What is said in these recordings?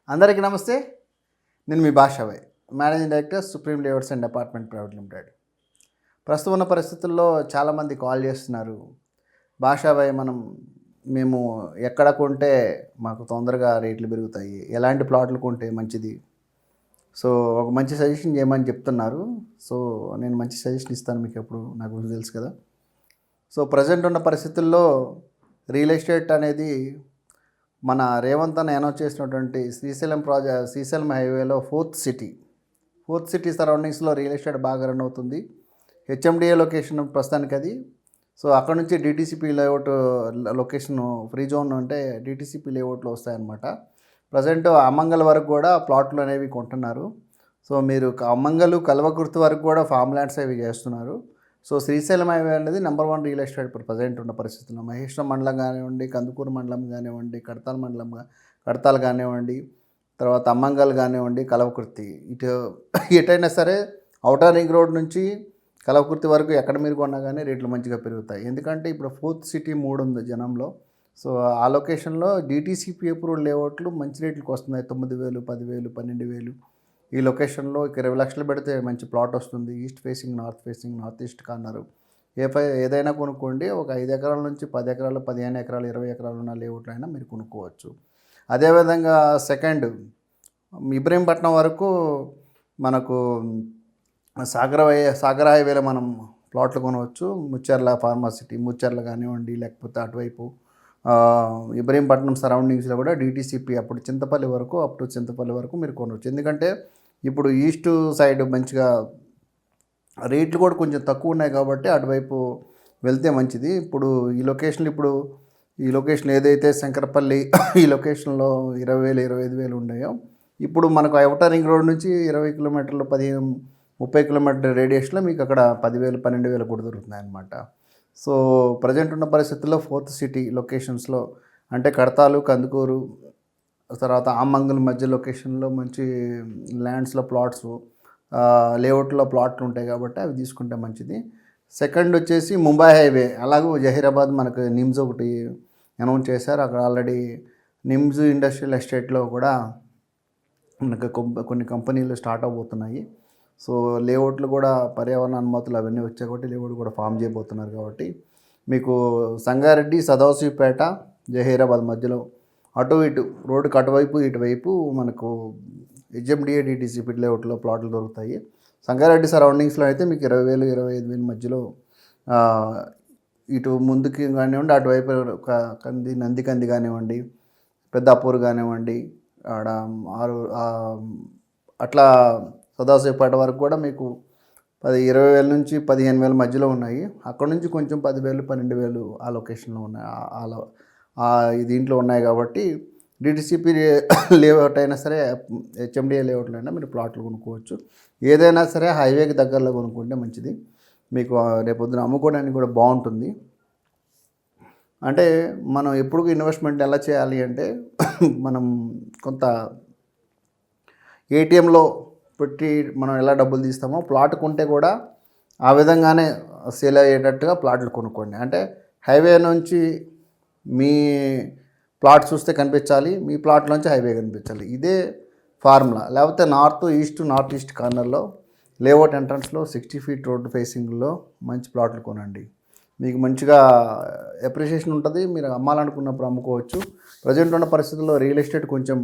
అందరికీ నమస్తే. నేను మీ Bhashabhai, managing director supreme layouts and apartment private limited. ప్రస్తుతం ఉన్న పరిస్థితుల్లో చాలామంది కాల్ చేస్తున్నారు. భాషాభాయ్, మేము ఎక్కడ కొంటే మాకు తొందరగా రేట్లు పెరుగుతాయి, ఎలాంటి ప్లాట్లు కొంటే మంచిది, సో ఒక మంచి సజెషన్ చేయమని చెప్తున్నారు. సో నేను మంచి సజెషన్ ఇస్తాను మీకు, ఎప్పుడు నాకు తెలుసు కదా. సో ప్రజెంట్ ఉన్న పరిస్థితుల్లో రియల్ ఎస్టేట్ అనేది మన రేవంత్ అన్న అనౌన్స్ చేసినటువంటి శ్రీశైలం హైవేలో ఫోర్త్ సిటీ సరౌండింగ్స్లో రియల్ ఎస్టేట్ బాగా రన్ అవుతుంది. హెచ్ఎండిఏ లొకేషన్ ప్రస్తుతానికి అది. సో అక్కడ నుంచి DTCP layout location free zone అంటే డిటీసీపీ లేఅవుట్లో వస్తాయన్నమాట. ప్రజెంట్ అమ్మంగల్ వరకు కూడా ప్లాట్లు అనేవి కొంటున్నారు. సో మీరు అమ్మంగల్ కల్వకుర్తి వరకు కూడా ఫామ్ ల్యాండ్స్ అవి చేస్తున్నారు. సో శ్రీశైలం హైవే అనేది నెంబర్ 1 రియల్ ఎస్టేట్ ఇప్పుడు ప్రజెంట్ ఉన్న పరిస్థితుల్లో. మహేశ్వరం మండలం కానివ్వండి, కందుకూరు మండలం కానివ్వండి, కడతాల్ కానివ్వండి, తర్వాత అమ్మంగల్ కానివ్వండి, కల్వకుర్తి, ఎటైనా సరే ఔటర్ రింగ్ రోడ్ నుంచి కల్వకుర్తి వరకు ఎక్కడ మీరు కొన్నా కానీ రేట్లు మంచిగా పెరుగుతాయి. ఎందుకంటే ఇప్పుడు ఫోర్త్ సిటీ 3 ఉంది జనంలో. సో ఆ లొకేషన్లో డిటీసీపీ అప్రూవ్డ్ లేఅవుట్లు మంచి రేట్లకు వస్తున్నాయి. 9,000, 10,000, 12,000. ఈ లొకేషన్లో 20 లక్షలు పెడితే మంచి ప్లాట్ వస్తుంది. East facing, north east corner. ఏదైనా కొనుక్కోండి. ఒక 5 ఎకరాల నుంచి 10 ఎకరాలు, 15 ఎకరాలు, 20 ఎకరాలు ఉన్న లేఅవుట్లు అయినా మీరు కొనుక్కోవచ్చు. అదేవిధంగా సెకండ్ ఇబ్రహీంపట్నం వరకు మనకు సాగర హైవేలో మనం ప్లాట్లు కొనవచ్చు. ముచ్చర్ల ఫార్మాసిటీ, ముచ్చర్ల కానివ్వండి, లేకపోతే అటువైపు ఇబ్రహీంపట్నం సరౌండింగ్స్లో కూడా డిటీసీపీ అప్పుడు చింతపల్లి వరకు మీరు కొనవచ్చు. ఎందుకంటే ఇప్పుడు ఈస్ట్ సైడ్ మంచిగా రేట్లు కూడా కొంచెం తక్కువ ఉన్నాయి కాబట్టి అటువైపు వెళ్తే మంచిది. ఇప్పుడు ఈ లొకేషన్ ఏదైతే శంకరపల్లి ఈ లొకేషన్లో 20,000, 25,000 ఉన్నాయో, ఇప్పుడు మనకు ఔటర్ రింగ్ రోడ్ నుంచి 20 కిలోమీటర్లు, 30 కిలోమీటర్ల రేడియస్లో మీకు అక్కడ 10,000, 12,000 కూడా దొరుకుతున్నాయి అన్నమాట. సో ప్రజెంట్ ఉన్న పరిస్థితుల్లో ఫోర్త్ సిటీ లొకేషన్స్లో అంటే కడతాలు, కందుకూరు, తర్వాత ఆమంగల్ మధ్య లొకేషన్లో మంచి ల్యాండ్స్లో ప్లాట్స్, లేఅవుట్లో ప్లాట్లు ఉంటాయి కాబట్టి అవి తీసుకుంటే మంచిది. సెకండ్ వచ్చేసి ముంబై హైవే. అలాగే జహీరాబాద్ మనకు నిమ్స్ ఒకటి అనౌన్స్ చేశారు. అక్కడ ఆల్రెడీ నిమ్స్ ఇండస్ట్రియల్ ఎస్టేట్లో కూడా మనకు కొన్ని కంపెనీలు స్టార్ట్ అవబోతున్నాయి. సో లేఅవుట్లు కూడా పర్యావరణ అనుమతులు అవన్నీ వచ్చాయి కాబట్టి లేఅవుట్ కూడా ఫామ్ చేయబోతున్నారు. కాబట్టి మీకు సంగారెడ్డి, సదాశివపేట, జహీరాబాద్ మధ్యలో అటు ఇటు రోడ్డుకి అటువైపు ఇటువైపు మనకు హెచ్ఎండిఏ డిటీసీపీ లేఅవుట్లో ప్లాట్లు దొరుకుతాయి. సంగారెడ్డి సరౌండింగ్స్లో అయితే మీకు 20,000, 25,000 మధ్యలో ఇటు ముందుకి కానివ్వండి, అటువైపు నందికంది కానివ్వండి, పెద్దాపూర్ కానివ్వండి, ఆడ అట్లా సదాశివపేట వరకు కూడా మీకు 20,000 నుంచి 15,000 మధ్యలో ఉన్నాయి. అక్కడ నుంచి కొంచెం 10,000, 12,000 ఆ లొకేషన్లో ఉన్నాయి, దీంట్లో ఉన్నాయి. కాబట్టి డిటీసీపీ లేఅవుట్ అయినా సరే, హెచ్ఎండిఏ లేఅవుట్లో అయినా మీరు ప్లాట్లు కొనుక్కోవచ్చు. ఏదైనా సరే హైవేకి దగ్గరలో కొనుక్కుంటే మంచిది. మీకు రేపొద్దున అమ్ముకోవడానికి కూడా బాగుంటుంది. అంటే మనం ఎప్పుడు ఇన్వెస్ట్మెంట్ ఎలా చేయాలి అంటే మనం కొంత ఏటీఎంలో పెట్టి మనం ఎలా డబ్బులు తీస్తామో ప్లాట్ కొంటే కూడా ఆ విధంగానే సేల్ అయ్యేటట్టుగా ప్లాట్లు కొనుక్కోండి. అంటే హైవే నుంచి మీ ప్లాట్ చూస్తే కనిపించాలి, మీ ప్లాట్ నుంచి హైవే కనిపించాలి. ఇదే ఫార్ములా. లేకపోతే నార్త్ ఈస్ట్ కార్నర్లో లేఅవుట్ ఎంట్రన్స్లో 60 ఫీట్ రోడ్డు ఫేసింగ్లో మంచి ప్లాట్లు కొనండి. మీకు మంచిగా అప్రిషియేషన్ ఉంటుంది. మీరు అమ్మాలనుకున్నప్పుడు అమ్ముకోవచ్చు. ప్రజెంట్ ఉన్న పరిస్థితుల్లో రియల్ ఎస్టేట్ కొంచెం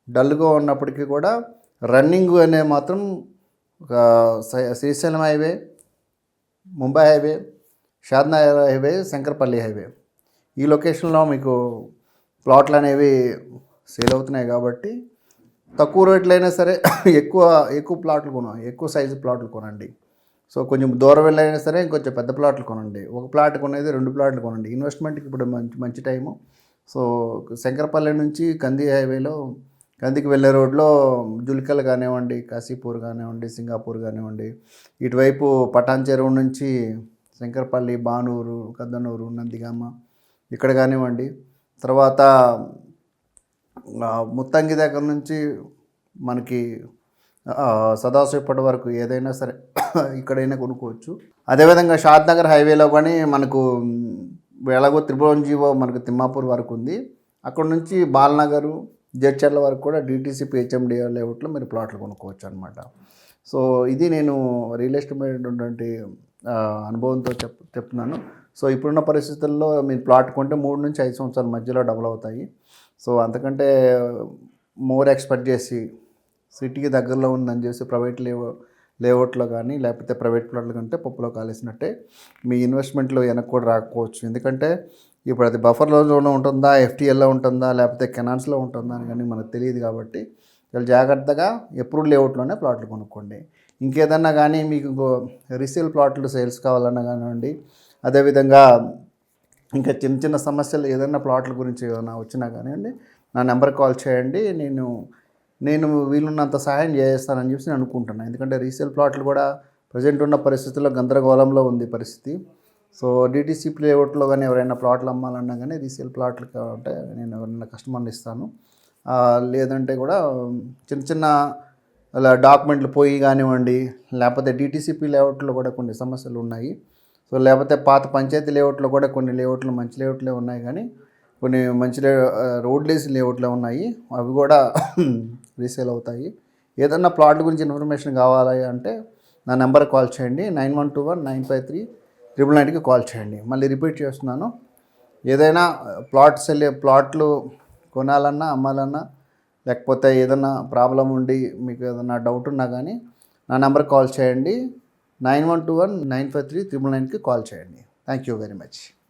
డల్గా ఉన్నప్పటికీ కూడా రన్నింగ్ అనే మాత్రం Srisailam highway, Mumbai highway, Shadnagar highway, Shankarpally highway, ఈ లొకేషన్లో మీకు ప్లాట్లు అనేవి సేల్ అవుతున్నాయి. కాబట్టి తక్కువ రేట్లు అయినా సరే ఎక్కువ ప్లాట్లు ఎక్కువ సైజు ప్లాట్లు కొనండి. సో కొంచెం దూరం వెళ్ళైనా సరే ఇంకొంచెం పెద్ద ప్లాట్లు కొనండి. ఒక ప్లాట్ కొనేది 2 ప్లాట్లు కొనండి. ఇన్వెస్ట్మెంట్కి ఇప్పుడు మంచి టైము. సో శంకరపల్లి నుంచి కందికి వెళ్ళే రోడ్లో జులికల్ కానివ్వండి, కాశీపూర్ కానివ్వండి, సింగాపూర్ కానివ్వండి, ఇటువైపు పటాన్ చెరువు నుంచి శంకరపల్లి, బానూరు, కద్దనూరు, నందిగామ ఇక్కడ కానివ్వండి, తర్వాత ముత్తంగి దగ్గర నుంచి మనకి సదాశివపేట వరకు ఏదైనా సరే ఇక్కడైనా కొనుక్కోవచ్చు. అదేవిధంగా షాద్నగర్ హైవేలో కానీ మనకు ఎలాగో 300 మనకు తిమ్మాపూర్ వరకు ఉంది. అక్కడ నుంచి బాలనగరు, జడ్చర్ల వరకు కూడా డిటీసీ పిహెచ్ఎండి లేఅవుట్లో మీరు ప్లాట్లు కొనుక్కోవచ్చు అనమాట. సో ఇది నేను రియల్ ఎస్టేట్ మీద ఉన్నటువంటి అనుభవంతో చెప్తున్నాను. సో ఇప్పుడున్న పరిస్థితుల్లో మీరు ప్లాట్ కొంటే 3 నుంచి 5 సంవత్సరాల మధ్యలో డబుల్ అవుతాయి. సో అంతకంటే మోర్ ఎక్స్పెక్ట్ చేసి సిటీకి దగ్గరలో ఉందని చేసి ప్రైవేట్ లేఅవుట్లో కానీ లేకపోతే ప్రైవేట్ ప్లాట్లు కంటే పప్పులో కాలేసినట్టే. మీ ఇన్వెస్ట్మెంట్లో వెనక్కి కూడా రాకపోవచ్చు. ఎందుకంటే ఇప్పుడు అది బఫర్ జోన్లో ఉంటుందా, ఎఫ్టీఎల్లో ఉంటుందా, లేకపోతే కెనాన్స్లో ఉంటుందా అని కానీ మనకు తెలియదు. కాబట్టి చాలా జాగ్రత్తగా ఎప్పుడు లేఅవుట్లోనే ప్లాట్లు కొనుక్కోండి. ఇంకేదన్నా కానీ మీకు రీసేల్ ప్లాట్లు సేల్స్ కావాలన్నా కానివ్వండి, అదేవిధంగా ఇంకా చిన్న చిన్న సమస్యలు ఏదైనా ప్లాట్ల గురించి ఏదైనా వచ్చినా కానివ్వండి, నా నెంబర్కి కాల్ చేయండి. నేను వీలున్నంత సహాయం చేస్తానని చెప్పి నేను అనుకుంటున్నాను. ఎందుకంటే రీసేల్ ప్లాట్లు కూడా ప్రజెంట్ ఉన్న పరిస్థితుల్లో గందరగోళంలో ఉంది పరిస్థితి. సో డిటీసీ లేఅవుట్లో కానీ ఎవరైనా ప్లాట్లు అమ్మాలన్నా కానీ రీసేల్ ప్లాట్లు కావాలంటే నేను ఎవరైనా కస్టమర్ని ఇస్తాను. లేదంటే కూడా చిన్న చిన్న అలా డాక్యుమెంట్లు పోయి కానివ్వండి, లేకపోతే డిటీసీపీ లేఅవుట్లో కూడా కొన్ని సమస్యలు ఉన్నాయి. సో లేకపోతే పాత పంచాయతీ లేఅవుట్లో కూడా కొన్ని లేఅవుట్లు మంచి లేఅవుట్లే ఉన్నాయి, కానీ కొన్ని మంచి రోడ్ లేసి లేఅవుట్లో ఉన్నాయి, అవి కూడా రీసేల్ అవుతాయి. ఏదన్నా ప్లాట్ గురించి ఇన్ఫర్మేషన్ కావాలి అంటే నా నెంబర్కి కాల్ చేయండి. 9121953999కి కాల్ చేయండి. మళ్ళీ రిపీట్ చేస్తున్నాను, ఏదైనా ప్లాట్లు కొనాలన్నా అమ్మాలన్నా, లేకపోతే ఏదైనా ప్రాబ్లం ఉండి మీకు ఏదైనా డౌట్ ఉన్నా కానీ నా నెంబర్కి కాల్ చేయండి. 9121953999కి కాల్ చేయండి. Thank you very much.